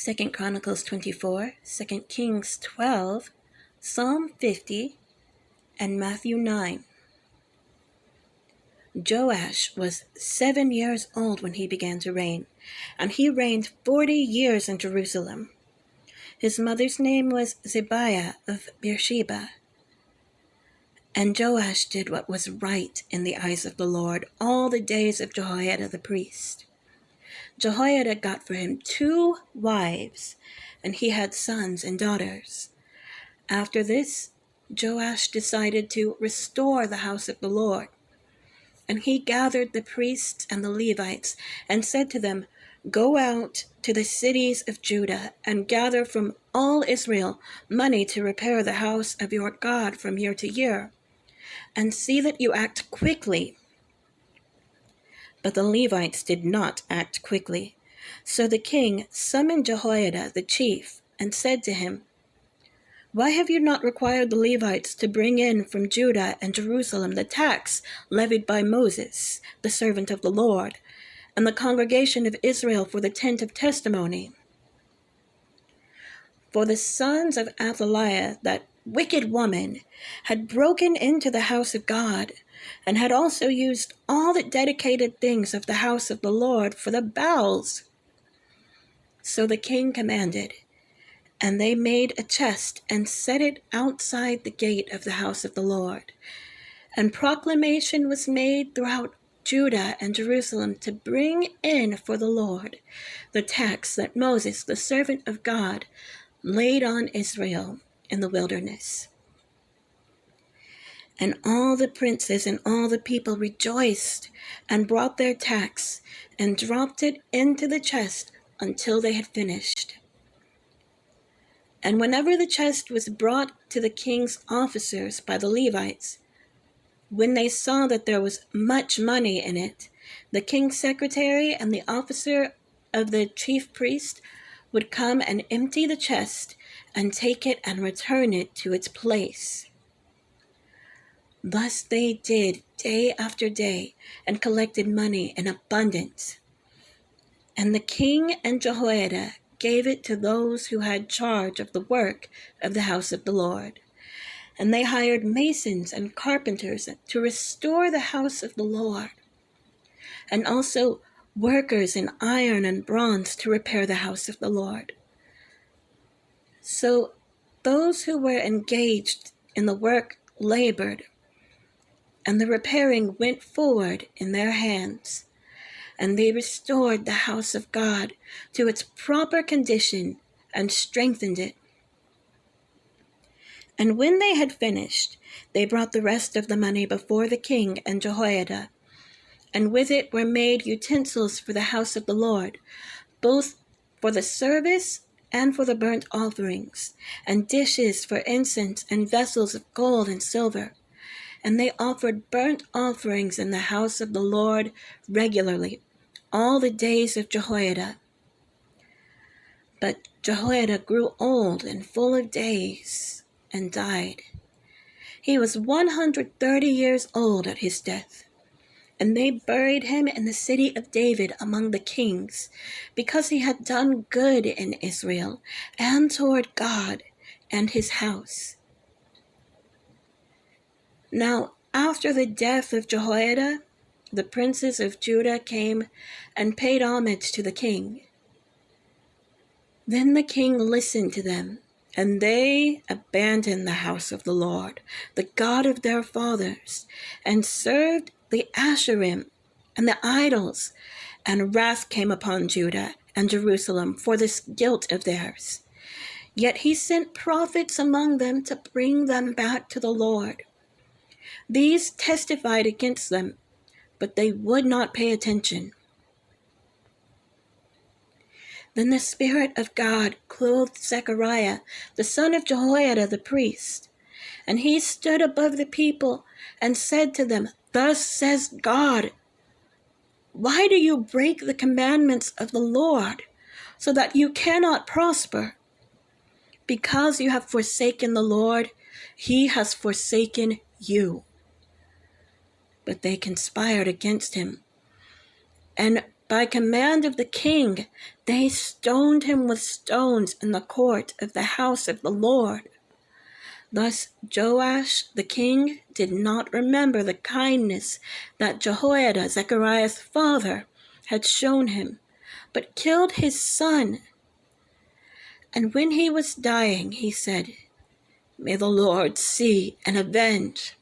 2 Chronicles 24, 2 Kings 12, Psalm 50, and Matthew 9. Joash was 7 years old when he began to reign, and he reigned 40 years in Jerusalem. His mother's name was Zibiah of Beersheba. And Joash did what was right in the eyes of the Lord all the days of Jehoiada the priest. Jehoiada got for him 2 wives, and he had sons and daughters. After this, Joash decided to restore the house of the Lord. And he gathered the priests and the Levites and said to them, "Go out to the cities of Judah and gather from all Israel money to repair the house of your God from year to year, and see that you act quickly." But the Levites did not act quickly. So the king summoned Jehoiada the chief and said to him, "Why have you not required the Levites to bring in from Judah and Jerusalem the tax levied by Moses, the servant of the Lord, and the congregation of Israel for the tent of testimony?" For the sons of Athaliah, that wicked woman, had broken into the house of God, and had also used all the dedicated things of the house of the Lord for the Baals. So the king commanded, and they made a chest and set it outside the gate of the house of the Lord. And proclamation was made throughout Judah and Jerusalem to bring in for the Lord the tax that Moses, the servant of God, laid on Israel in the wilderness. And all the princes and all the people rejoiced and brought their tax and dropped it into the chest until they had finished. And whenever the chest was brought to the king's officers by the Levites, when they saw that there was much money in it, the king's secretary and the officer of the chief priest would come and empty the chest and take it and return it to its place. Thus they did day after day and collected money in abundance. And the king and Jehoiada gave it to those who had charge of the work of the house of the Lord. And they hired masons and carpenters to restore the house of the Lord, and also workers in iron and bronze to repair the house of the Lord. So those who were engaged in the work labored, and the repairing went forward in their hands, and they restored the house of God to its proper condition and strengthened it. And when they had finished, they brought the rest of the money before the king and Jehoiada, and with it were made utensils for the house of the Lord, both for the service and for the burnt offerings, and dishes for incense, and vessels of gold and silver. And they offered burnt offerings in the house of the Lord regularly, all the days of Jehoiada. But Jehoiada grew old and full of days, and died. He was 130 years old at his death. And they buried him in the city of David among the kings, because he had done good in Israel and toward God and his house. Now, after the death of Jehoiada, the princes of Judah came and paid homage to the king. Then the king listened to them, and they abandoned the house of the Lord, the God of their fathers, and served the Asherim and the idols, and wrath came upon Judah and Jerusalem for this guilt of theirs. Yet he sent prophets among them to bring them back to the Lord. These testified against them, but they would not pay attention. Then the Spirit of God clothed Zechariah, the son of Jehoiada the priest, and he stood above the people and said to them, "Thus says God, why do you break the commandments of the Lord so that you cannot prosper? Because you have forsaken the Lord, he has forsaken you." But they conspired against him and By command of the king, they stoned him with stones in the court of the house of the Lord. Thus Joash the king did not remember the kindness that Jehoiada, Zechariah's father, had shown him, but killed his son. And when he was dying, he said, "May the Lord see and avenge."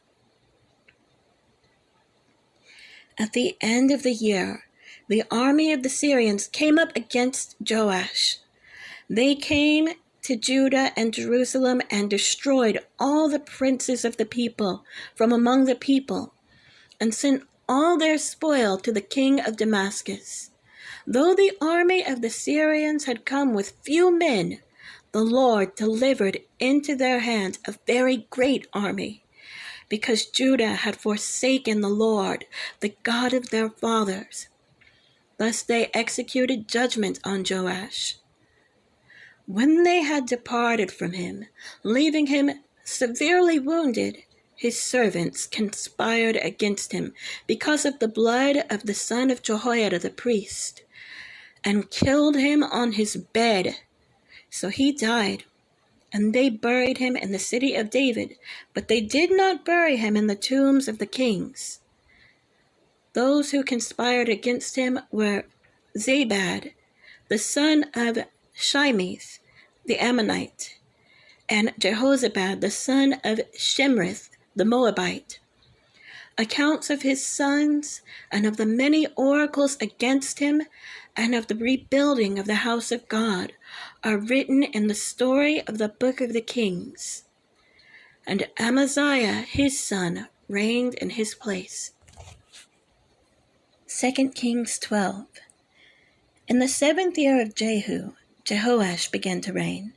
At the end of the year, the army of the Syrians came up against Joash. They came to Judah and Jerusalem and destroyed all the princes of the people from among the people, and sent all their spoil to the king of Damascus. Though the army of the Syrians had come with few men, the Lord delivered into their hands a very great army, because Judah had forsaken the Lord, the God of their fathers. Thus they executed judgment on Joash. When they had departed from him, leaving him severely wounded, his servants conspired against him because of the blood of the son of Jehoiada the priest, and killed him on his bed. So he died, and they buried him in the city of David, but they did not bury him in the tombs of the kings. Those who conspired against him were Zabad, the son of Shimeth the Ammonite, and Jehozabad, the son of Shimrith the Moabite. Accounts of his sons and of the many oracles against him and of the rebuilding of the house of God are written in the story of the book of the Kings. And Amaziah his son reigned in his place. 2 Kings 12. In the 7th year of Jehu, Jehoash began to reign,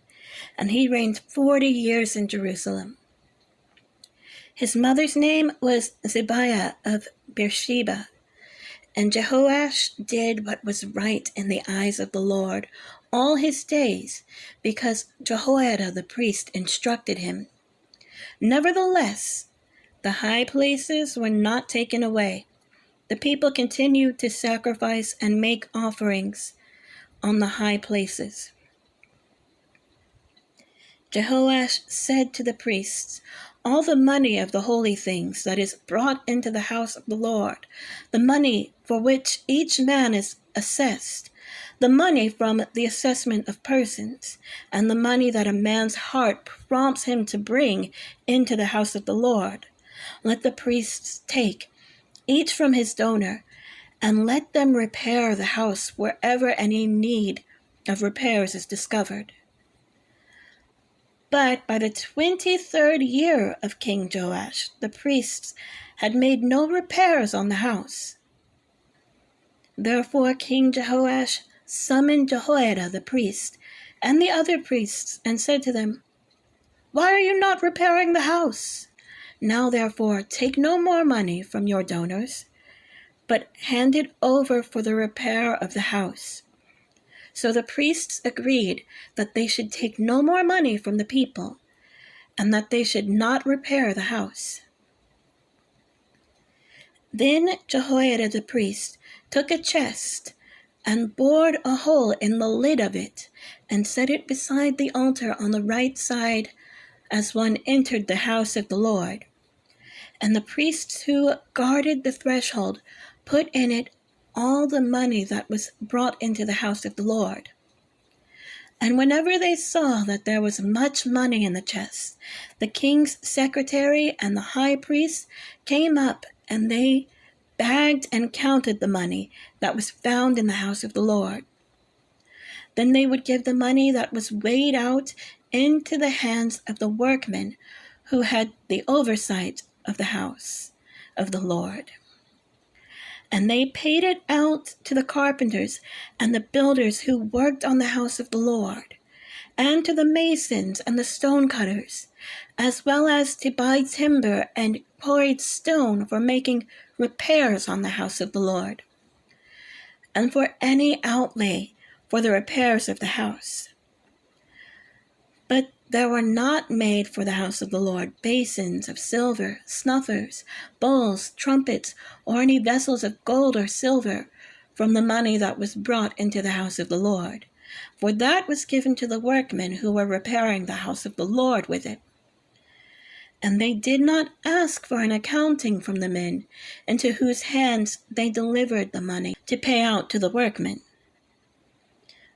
and he reigned 40 years in Jerusalem. His mother's name was Zibiah of Beersheba, and Jehoash did what was right in the eyes of the Lord all his days, because Jehoiada the priest instructed him. Nevertheless, the high places were not taken away. The people continued to sacrifice and make offerings on the high places. Jehoash said to the priests, "All the money of the holy things that is brought into the house of the Lord, the money for which each man is assessed, the money from the assessment of persons, and the money that a man's heart prompts him to bring into the house of the Lord, let the priests take, each from his donor, and let them repair the house wherever any need of repairs is discovered." But by the 23rd year of King Joash, the priests had made no repairs on the house. Therefore King Jehoash summoned Jehoiada the priest and the other priests and said to them, "Why are you not repairing the house? Now therefore take no more money from your donors, but hand it over for the repair of the house." So the priests agreed that they should take no more money from the people, and that they should not repair the house. Then Jehoiada the priest took a chest and bored a hole in the lid of it, and set it beside the altar on the right side as one entered the house of the Lord. And the priests who guarded the threshold put in it all the money that was brought into the house of the Lord. And whenever they saw that there was much money in the chest, the king's secretary and the high priest came up, and they bagged and counted the money that was found in the house of the Lord. Then they would give the money that was weighed out into the hands of the workmen who had the oversight of the house of the Lord. And they paid it out to the carpenters and the builders who worked on the house of the Lord, and to the masons and the stone cutters, as well as to buy timber and quarried stone for making repairs on the house of the Lord, and for any outlay for the repairs of the house. But there were not made for the house of the Lord basins of silver, snuffers, bowls, trumpets, or any vessels of gold or silver, from the money that was brought into the house of the Lord, for that was given to the workmen who were repairing the house of the Lord with it. And they did not ask for an accounting from the men into whose hands they delivered the money to pay out to the workmen,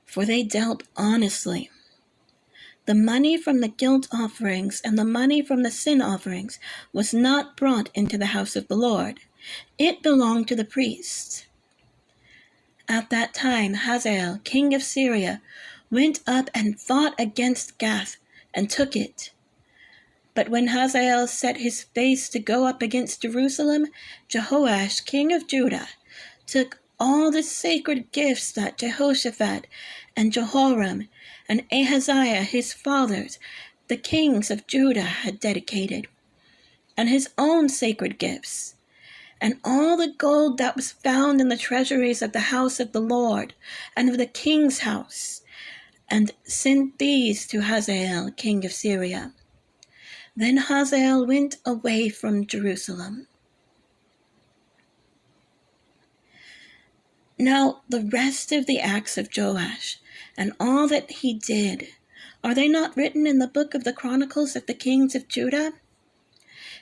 for they dealt honestly. The money from the guilt offerings and the money from the sin offerings was not brought into the house of the Lord. It belonged to the priests. At that time, Hazael, king of Syria, went up and fought against Gath and took it. But when Hazael set his face to go up against Jerusalem, Jehoash, king of Judah, took all the sacred gifts that Jehoshaphat and Jehoram and Ahaziah his fathers, the kings of Judah, had dedicated, and his own sacred gifts, and all the gold that was found in the treasuries of the house of the Lord and of the king's house, and sent these to Hazael, king of Syria. Then Hazael went away from Jerusalem. Now the rest of the acts of Joash, and all that he did, are they not written in the book of the Chronicles of the kings of Judah?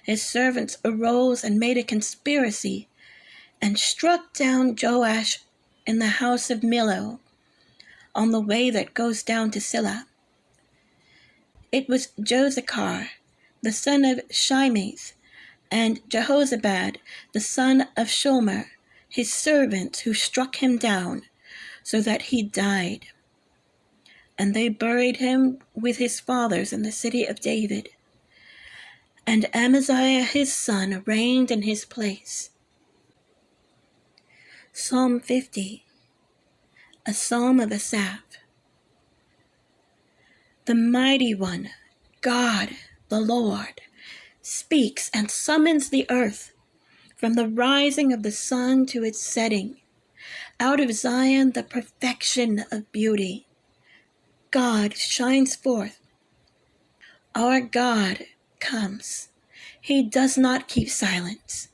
His servants arose and made a conspiracy, and struck down Joash in the house of Millo, on the way that goes down to Silla. It was Josachar, the son of Shimeth, and Jehozabad, the son of Shomer, his servants, who struck him down, so that he died. And they buried him with his fathers in the city of David. And Amaziah his son reigned in his place. Psalm 50, a psalm of Asaph. The mighty one, God, the Lord, speaks and summons the earth from the rising of the sun to its setting. Out of Zion, the perfection of beauty, God shines forth. Our God comes. He does not keep silence.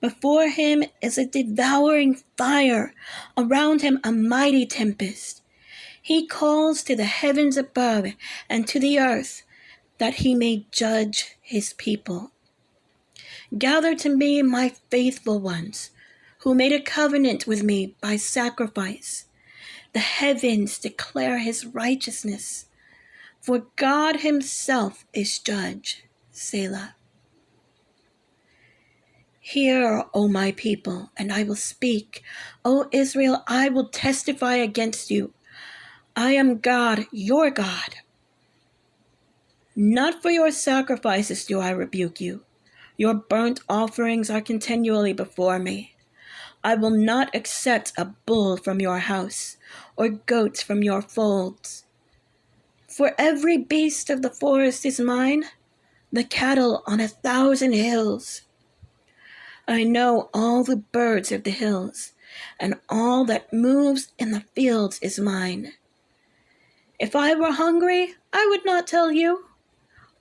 Before him is a devouring fire, around him a mighty tempest. He calls to the heavens above and to the earth, that he may judge his people. Gather to me my faithful ones, who made a covenant with me by sacrifice. The heavens declare his righteousness, for God himself is judge. Selah. Hear, O my people, and I will speak. O Israel, I will testify against you. I am God, your God. Not for your sacrifices do I rebuke you. Your burnt offerings are continually before me. I will not accept a bull from your house, or goats from your folds. For every beast of the forest is mine, the cattle on 1,000 hills. I know all the birds of the hills, and all that moves in the fields is mine. If I were hungry, I would not tell you,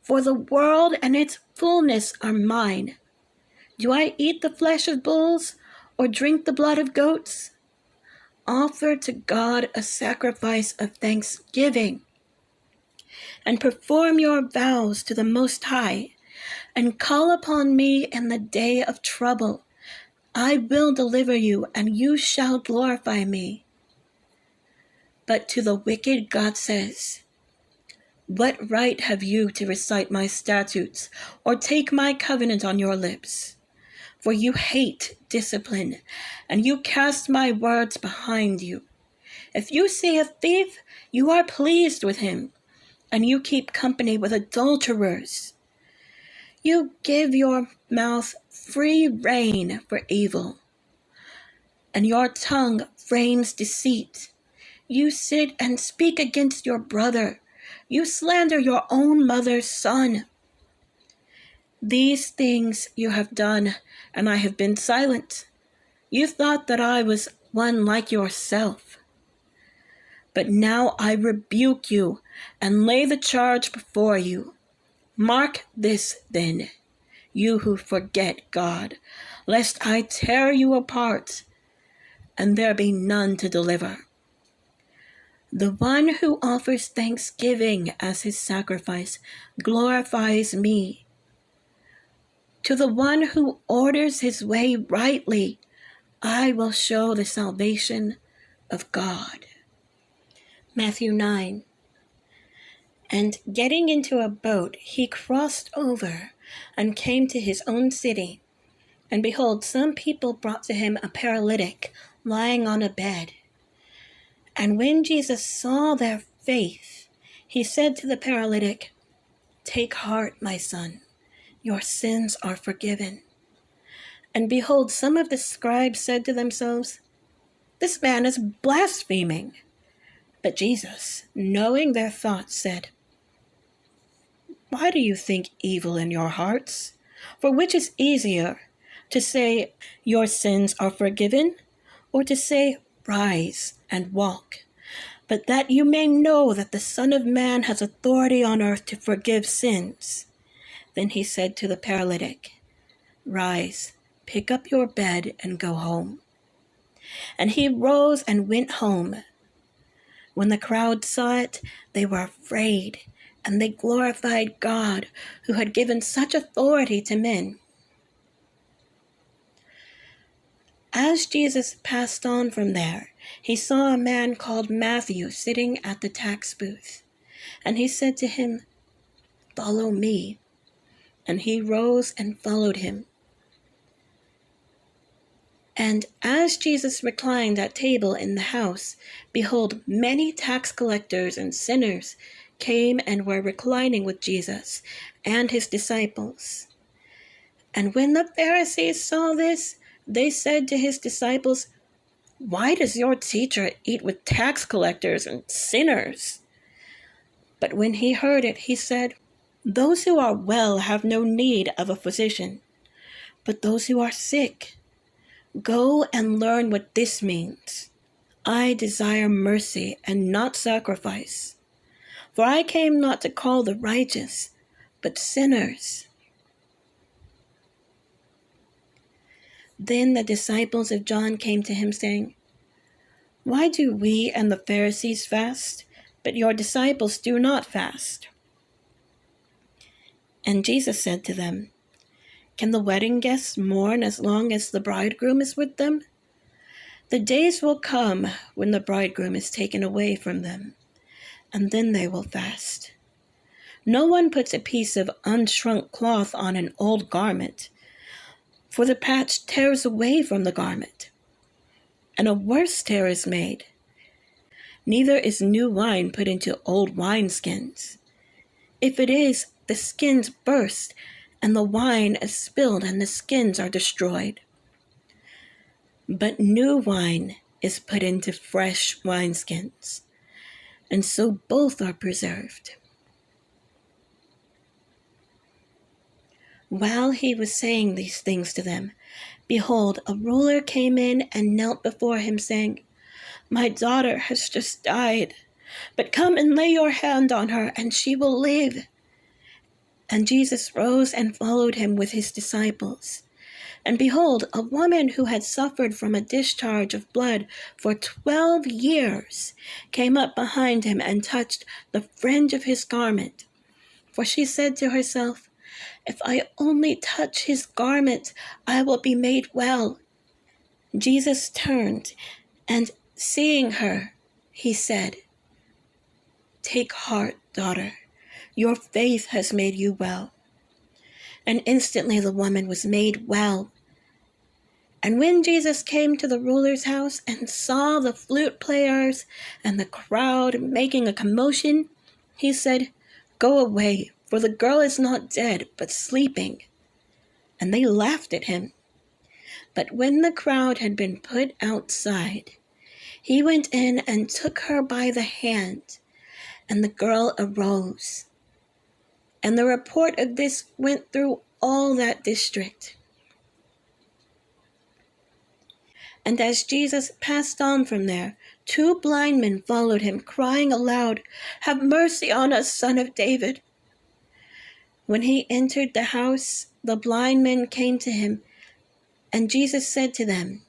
for the world and its fullness are mine. Do I eat the flesh of bulls, or drink the blood of goats? Offer to God a sacrifice of thanksgiving, and perform your vows to the Most High, and call upon me in the day of trouble. I will deliver you, and you shall glorify me. But to the wicked God says, what right have you to recite my statutes, or take my covenant on your lips? For you hate discipline, and you cast my words behind you. If you see a thief, you are pleased with him, and you keep company with adulterers. You give your mouth free rein for evil, and your tongue frames deceit. You sit and speak against your brother. You slander your own mother's son. These things you have done, and I have been silent. You thought that I was one like yourself. But now I rebuke you and lay the charge before you. Mark this then, you who forget God, lest I tear you apart and there be none to deliver. The one who offers thanksgiving as his sacrifice glorifies me. To the one who orders his way rightly, I will show the salvation of God. Matthew 9. And getting into a boat, he crossed over and came to his own city. And behold, some people brought to him a paralytic lying on a bed. And when Jesus saw their faith, he said to the paralytic, "Take heart, my son, your sins are forgiven." And behold, some of the scribes said to themselves, "This man is blaspheming." But Jesus, knowing their thoughts, said, "Why do you think evil in your hearts? For which is easier, to say, 'Your sins are forgiven,' or to say, 'Rise and walk'? But that you may know that the Son of Man has authority on earth to forgive sins." Then he said to the paralytic, "Rise, pick up your bed and go home." And he rose and went home. When the crowd saw it, they were afraid, and they glorified God, who had given such authority to men. As Jesus passed on from there, he saw a man called Matthew sitting at the tax booth. And he said to him, "Follow me." And he rose and followed him. And as Jesus reclined at table in the house, behold, many tax collectors and sinners came and were reclining with Jesus and his disciples. And when the Pharisees saw this, they said to his disciples, "Why does your teacher eat with tax collectors and sinners?" But when he heard it, he said, "Those who are well have no need of a physician, but those who are sick. Go and learn what this means. I desire mercy and not sacrifice. For I came not to call the righteous, but sinners." Then the disciples of John came to him, saying, "Why do we and the Pharisees fast, but your disciples do not fast?" And Jesus said to them, "Can the wedding guests mourn as long as the bridegroom is with them? The days will come when the bridegroom is taken away from them, and then they will fast. No one puts a piece of unshrunk cloth on an old garment, for the patch tears away from the garment, and a worse tear is made. Neither is new wine put into old wineskins. If it is, the skins burst, and the wine is spilled, and the skins are destroyed. But new wine is put into fresh wineskins, and so both are preserved." While he was saying these things to them, behold, a ruler came in and knelt before him, saying, "My daughter has just died, but come and lay your hand on her, and she will live." And Jesus rose and followed him with his disciples. And behold, a woman who had suffered from a discharge of blood for 12 years came up behind him and touched the fringe of his garment. For she said to herself, "If I only touch his garment, I will be made well." Jesus turned, and seeing her, he said, "Take heart, daughter. Your faith has made you well." And instantly the woman was made well. And when Jesus came to the ruler's house and saw the flute players and the crowd making a commotion, he said, "Go away, for the girl is not dead, but sleeping." And they laughed at him. But when the crowd had been put outside, he went in and took her by the hand, and the girl arose. And the report of this went through all that district. And as Jesus passed on from there, 2 blind men followed him, crying aloud, "Have mercy on us, Son of David." When he entered the house, the blind men came to him, and Jesus said to them,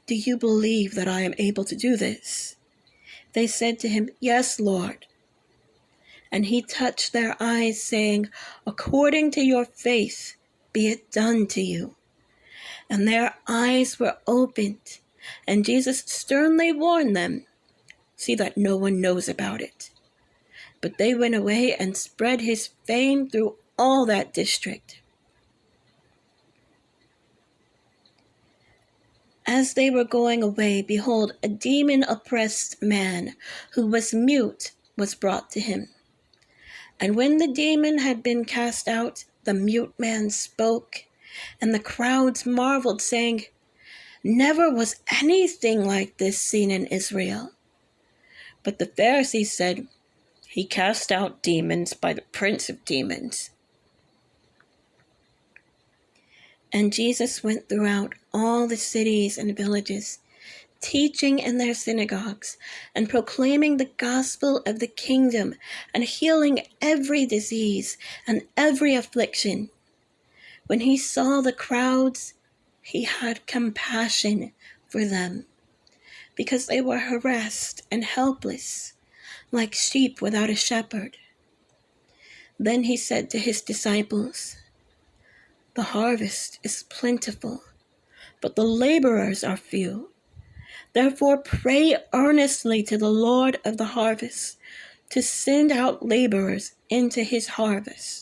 "Do you believe that I am able to do this?" They said to him, "Yes, Lord." And he touched their eyes, saying, "According to your faith, be it done to you." And their eyes were opened, and Jesus sternly warned them, "See that no one knows about it." But they went away and spread his fame through all that district. As they were going away, behold, a demon-oppressed man who was mute was brought to him. And when the demon had been cast out, the mute man spoke, and the crowds marveled, saying, "Never was anything like this seen in Israel." But the Pharisees said, "He cast out demons by the prince of demons." And Jesus went throughout all the cities and villages, teaching in their synagogues, and proclaiming the gospel of the kingdom, and healing every disease and every affliction. When he saw the crowds, he had compassion for them, because they were harassed and helpless, like sheep without a shepherd. Then he said to his disciples, "The harvest is plentiful, but the laborers are few. Therefore pray earnestly to the Lord of the harvest to send out laborers into his harvest."